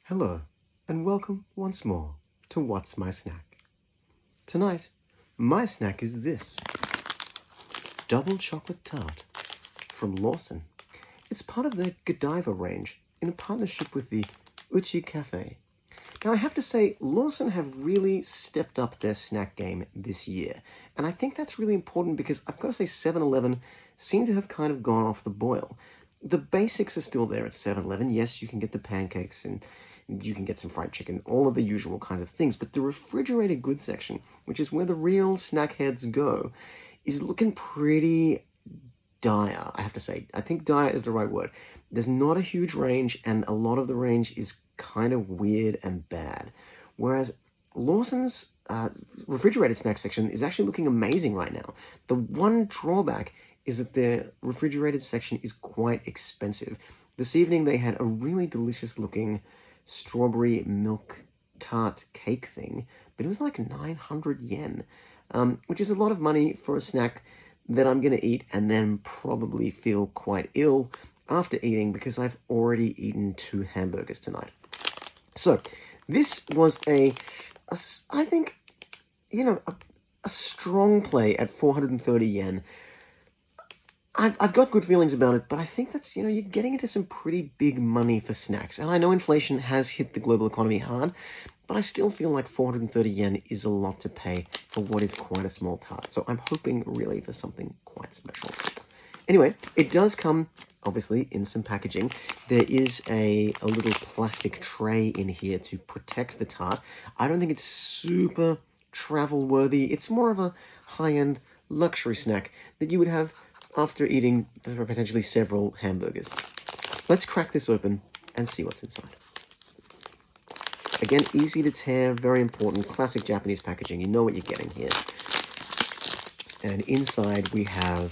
Hello, and welcome once more to What's My Snack? Tonight, my snack is this. Double chocolate tart from Lawson. It's part of their Godiva range in a partnership with the Uchi Cafe. Now, I have to say, Lawson have really stepped up their snack game this year. And I think that's really important because I've got to say 7-Eleven seem to have kind of gone off the boil. The basics are still there at 7-Eleven. Yes, you can get the pancakes and you can get some fried chicken, all of the usual kinds of things. But the refrigerated goods section, which is where the real snack heads go, is looking pretty dire, I have to say. I think dire is the right word. There's not a huge range, and a lot of the range is kind of weird and bad. Whereas Lawson's refrigerated snack section is actually looking amazing right now. The one drawback is that their refrigerated section is quite expensive. This evening they had a really delicious looking strawberry milk tart cake thing, but it was like 900 yen, which is a lot of money for a snack that I'm going to eat and then probably feel quite ill after eating because I've already eaten 2 hamburgers tonight. So this was I think, a strong play at 430 yen. I've got good feelings about it, but I think that's, you're getting into some pretty big money for snacks. And I know inflation has hit the global economy hard, but I still feel like 430 yen is a lot to pay for what is quite a small tart. So I'm hoping really for something quite special. Anyway, it does come, obviously, in some packaging. There is a little plastic tray in here to protect the tart. I don't think it's super travel-worthy. It's more of a high-end luxury snack that you would have after eating potentially several hamburgers. Let's crack this open and see what's inside. Again, easy to tear, very important, classic Japanese packaging. You know what you're getting here. And inside we have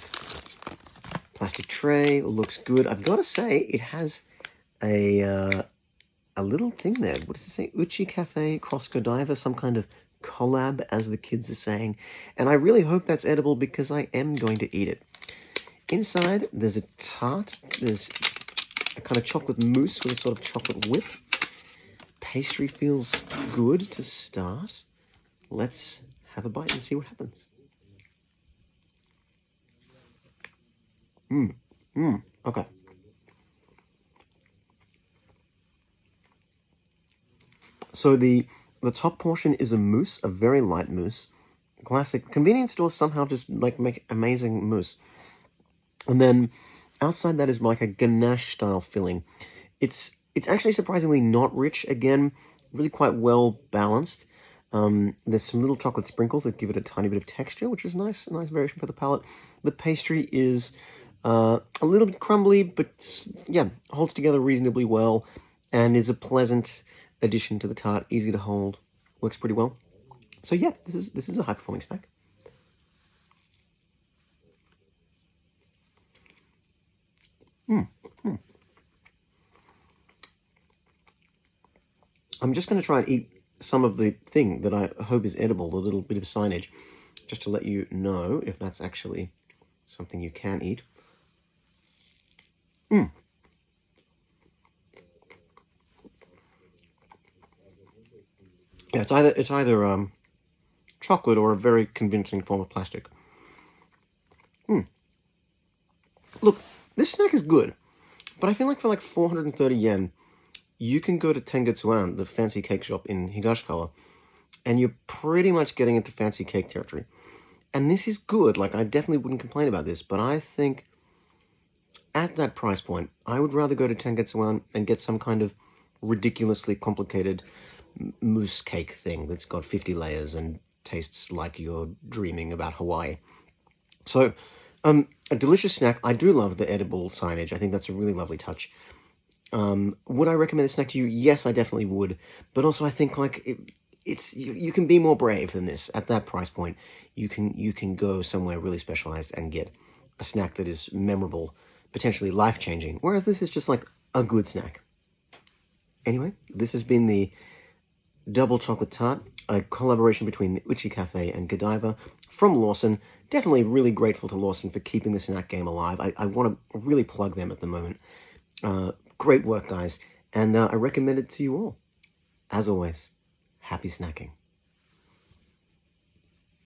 plastic tray. Looks good. I've got to say, it has a little thing there. What does it say? Uchi Cafe cross Godiva, some kind of collab, as the kids are saying. And I really hope that's edible because I am going to eat it. Inside, there's a tart. There's a kind of chocolate mousse with a sort of chocolate whip. Pastry feels good to start. Let's have a bite and see what happens. Okay. So the top portion is a mousse, a very light mousse. Classic. Convenience stores somehow just make amazing mousse. And then outside that is like a ganache style filling. It's actually surprisingly not rich. Again, really quite well balanced. There's some little chocolate sprinkles that give it a tiny bit of texture, which is nice. A nice variation for the palate. The pastry is a little bit crumbly, but yeah, holds together reasonably well and is a pleasant addition to the tart. Easy to hold, works pretty well. So yeah, this is a high performing snack. I'm just going to try and eat some of the thing that I hope is edible, a little bit of signage, just to let you know if that's actually something you can eat. Yeah, it's either chocolate or a very convincing form of plastic. Look, this snack is good, but I feel like for like 430 yen, you can go to Tengetsuan, the fancy cake shop in Higashikawa, and you're pretty much getting into fancy cake territory. And this is good. Like, I definitely wouldn't complain about this, but I think at that price point, I would rather go to Tengetsuan and get some kind of ridiculously complicated mousse cake thing that's got 50 layers and tastes like you're dreaming about Hawaii. So, a delicious snack. I do love the edible signage. I think that's a really lovely touch. Would I recommend this snack to you? Yes, I definitely would. But also, I think like you can be more brave than this at that price point. You can go somewhere really specialized and get a snack that is memorable, potentially life-changing. Whereas this is just like a good snack. Anyway, this has been the double chocolate tart, a collaboration between the Uchi Cafe and Godiva from Lawson. Definitely really grateful to Lawson for keeping the snack game alive. I want to really plug them at the moment. Great work, guys, and I recommend it to you all. As always, happy snacking.